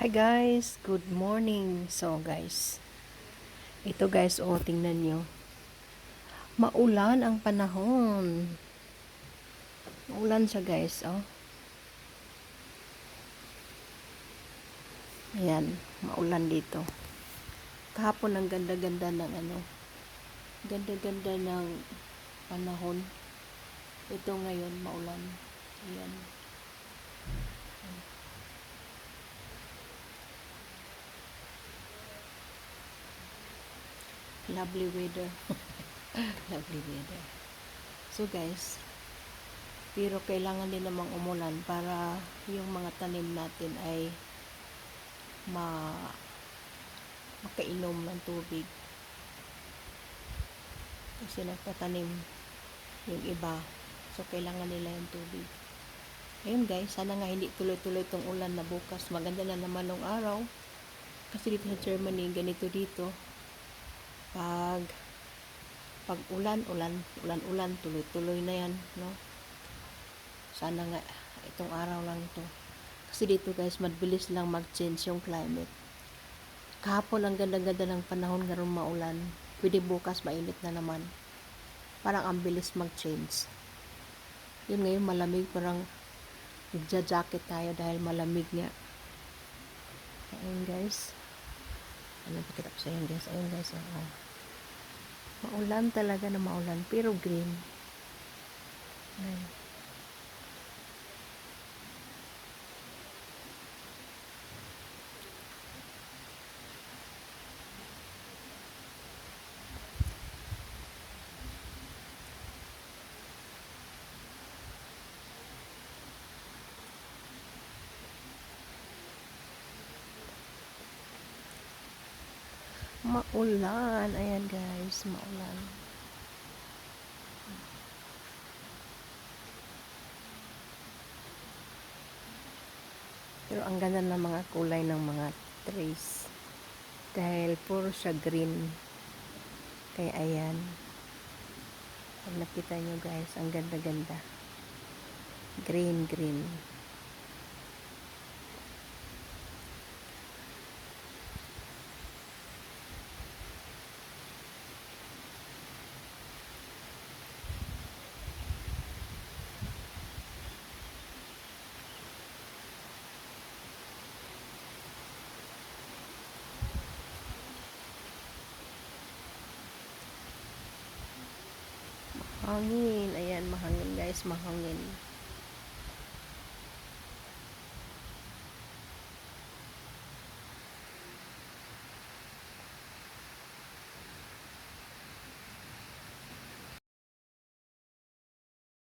Hi guys, good morning. So guys, ito guys, tingnan nyo. Maulan ang panahon. Maulan siya guys, Ayan, maulan dito. Kahapon ang ganda-ganda ng ganda-ganda ng panahon. Ito ngayon, maulan. Ayan. Lovely weather. Lovely weather. So guys, pero kailangan din namang umulan para yung mga tanim natin ay makainom ng tubig. Kasi nagtatanim yung iba. So, kailangan nila yung tubig. Ayun guys, sana nga hindi tuloy-tuloy itong ulan na bukas. Maganda na naman ng araw. Kasi dito sa Germany, ganito dito. Pag ulan, tuloy-tuloy na yan, no? Sana nga itong araw lang to. Kasi dito guys, mabilis lang mag-change yung climate. Kahapon ang ganda-ganda ng panahon, ngayon maulan. Pwede bukas mainit na naman. Parang ang bilis mag-change. Yun ngayon malamig, parang nagja-jacket tayo dahil malamig nga. Ayun guys. Ano pakita ko sa inyo guys? Ayun guys. Maulan talaga na maulan. Pero green. Ayun. Maulan. Ayan guys. Maulan. Pero ang ganda ng mga kulay ng mga trees. Dahil puro siya green. Kaya ayan. Pag nakita nyo guys, ang ganda-ganda. Green. Hangin. Ayan, mahangin guys, mahangin.